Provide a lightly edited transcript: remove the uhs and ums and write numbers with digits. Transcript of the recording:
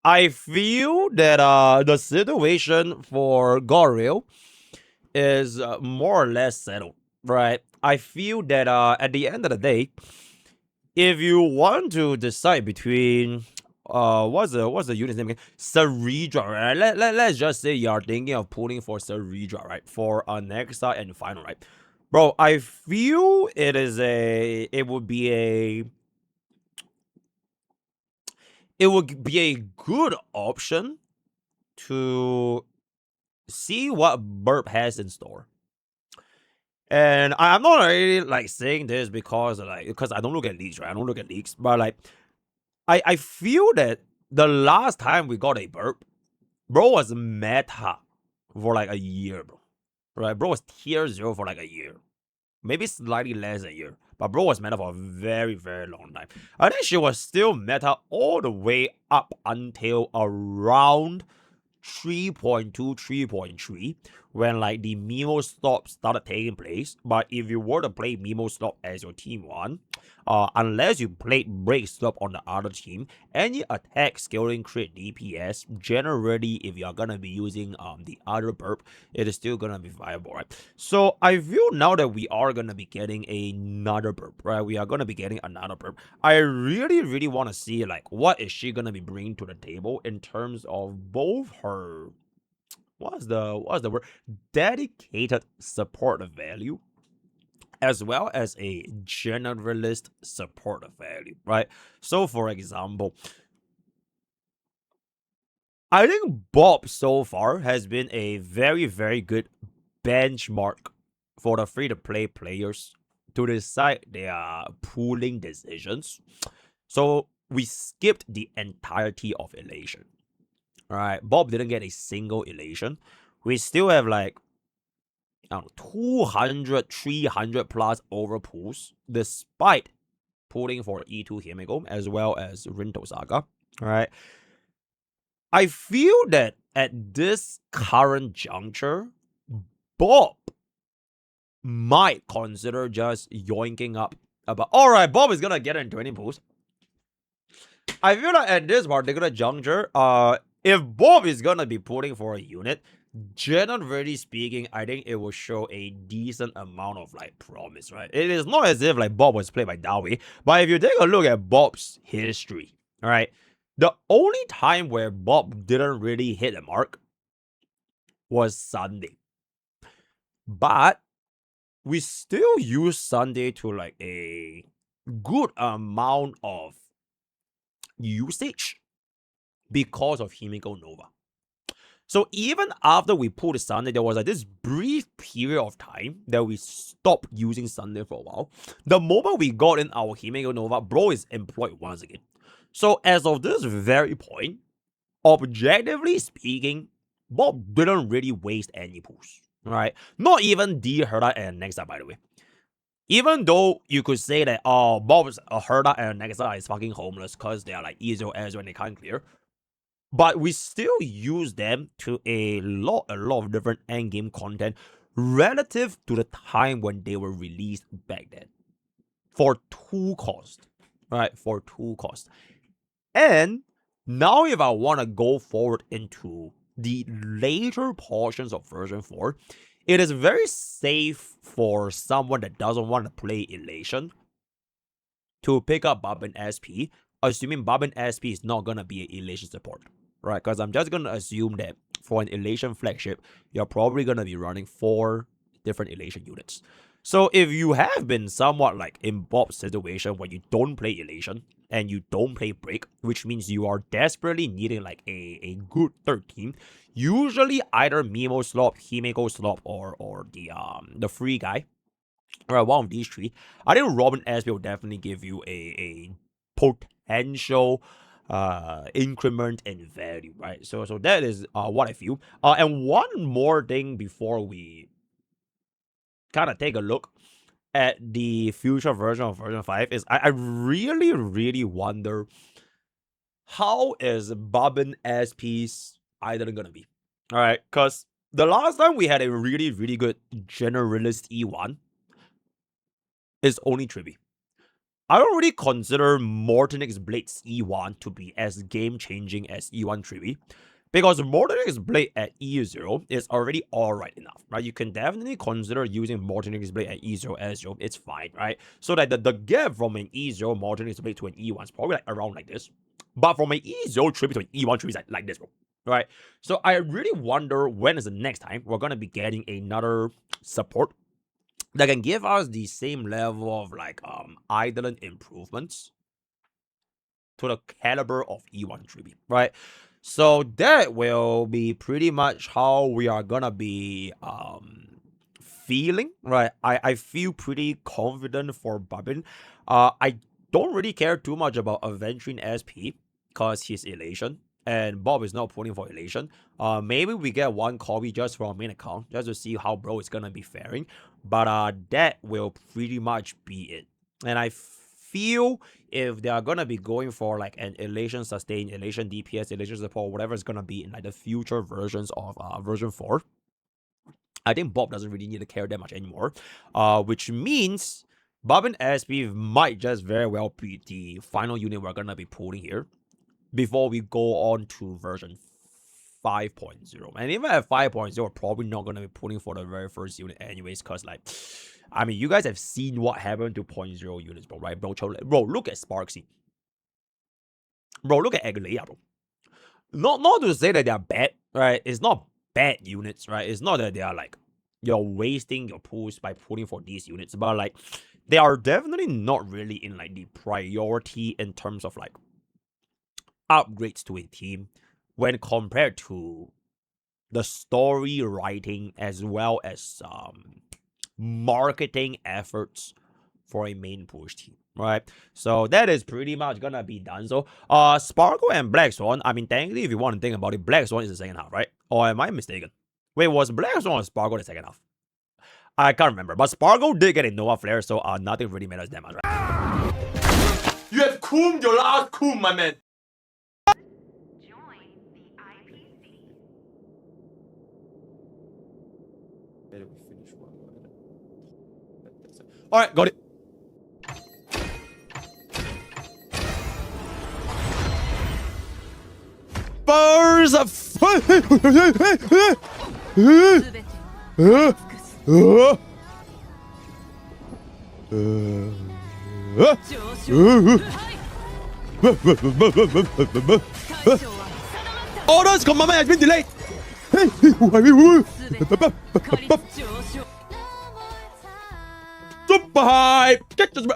I feel that the situation for Goril is more or less settled, right? I feel that at the end of the day, if you want to decide between what's the unit's name again? Cerydra, right? Let's just say you are thinking of pulling for Cerydra, right? For Nexa and final, right? Bro, I feel it would be a good option to see what Burp has in store. And I'm not really like saying this because I don't look at leaks, right? I don't look at leaks, but like I feel that the last time we got a Burp, bro was meta for like a year, bro. Right? Bro was tier 0 for like a year. Maybe slightly less than a year. But bro was meta for a very, very long time. I think she was still meta all the way up until around 3.2, 3.3 when like the Mimo stop started taking place. But if you were to play Mimo stop as your team one, unless you played break stop on the other team, any attack scaling crit DPS, generally if you're gonna be using the other burp, it is still gonna be viable, right? So I feel now that we are gonna be getting another burp, right? We are gonna be getting another burp. I really, really want to see like what is she gonna be bringing to the table in terms of both her what's the word, dedicated support value, as well as a generalist support value, right? So for example, I think Bob so far has been a very, very good benchmark for the free-to-play players to decide their pooling decisions. So we skipped the entirety of elation. All right, Bob didn't get a single elation. We still have like, I don't know, 200, 300 plus over pools, despite pulling for E2 Himiko as well as Rinto Saga. All right, I feel that at this current juncture, Bob might consider just yoinking up about. All right, Bob is gonna get in 20 pools. I feel like at this particular juncture, if Bob is gonna be pulling for a unit, generally speaking, I think it will show a decent amount of like promise, right? It is not as if like Bob was played by Dawi, but if you take a look at Bob's history, all right, the only time where Bob didn't really hit the mark was Sunday, but we still use Sunday to like a good amount of usage because of Himiko Nova. So even after we pulled Sunday, there was like this brief period of time that we stopped using Sunday for a while. The moment we got in our Himeko Nova, bro is employed once again. So as of this very point, objectively speaking, Bob didn't really waste any pulls. Right? Not even D Herda and Nexa, by the way. Even though you could say that Bob's Herda and Nexa is fucking homeless because they are like easier as when they can't clear, but we still use them to a lot of different endgame content relative to the time when they were released back then for 2 cost, right? For 2 cost. And now if I want to go forward into the later portions of version 4, it is very safe for someone that doesn't want to play Elation to pick up Babin SP, assuming Babin SP is not gonna be an Elation support, right? Because I'm just gonna assume that for an Elation flagship, you're probably gonna be running 4 different Elation units. So if you have been somewhat like in Bob's situation where you don't play Elation and you don't play Break, which means you are desperately needing like a good third team, usually either Mimo slop, Himeko slop, or the free guy, right, one of these 3, I think Robin SP will definitely give you a potential increment in value, right? So that is what I feel. And one more thing before we kind of take a look at the future version of version 5 is I really, really wonder how is Bobbin SP's idol gonna be? All right, because the last time we had a really, really good generalist E1 is only Triby. I don't really consider Mortonix Blade's E1 to be as game-changing as E1 3B. Because Mortonix Blade at E0 is already alright enough, right? You can definitely consider using Mortonix Blade at E0 as 0. It's fine, right? So that the gap from an E0 Mortonix Blade to an E1 is probably like around like this. But from an E0 3B to an E1 3B is like this, bro. Right? So I really wonder when is the next time we're going to be getting another support that can give us the same level of like idling improvements to the caliber of E1 3B, right? So that will be pretty much how we are gonna be feeling, right? I feel pretty confident for Babin. I don't really care too much about Avenging SP because he's Elation. And Bob is not pulling for Elation. Maybe we get one copy just for our main account, just to see how bro is gonna be faring. But that will pretty much be it. And I feel if they are gonna be going for like an Elation sustain, Elation DPS, Elation support, whatever it's gonna be in like the future versions of version 4, I think Bob doesn't really need to care that much anymore. Which means Bob and SP might just very well be the final unit we're gonna be pulling here before we go on to version 5.0. And even at 5.0, we're probably not going to be pulling for the very first unit anyways, because like, I mean, you guys have seen what happened to 0.0 units, bro, right? Bro, look at Sparksy. Bro, look at Agalea, bro. Not to say that they are bad, right? It's not bad units, right? It's not that they are like, you're wasting your pools by pulling for these units, but like, they are definitely not really in like the priority in terms of like upgrades to a team when compared to the story writing as well as marketing efforts for a main push team, right? So that is pretty much gonna be done. So Sparkle and Black Swan, I mean, technically, if you want to think about it, Black Swan is the second half, right? Or am I mistaken? Wait, was Black Swan or Sparkle the second half? I can't remember, but Sparkle did get a Nova Flare, so nothing really matters that much, right? You have cooled your last cool, my man. Alright, got it. Burst of Orders command has been delayed. Super hype! Catch this!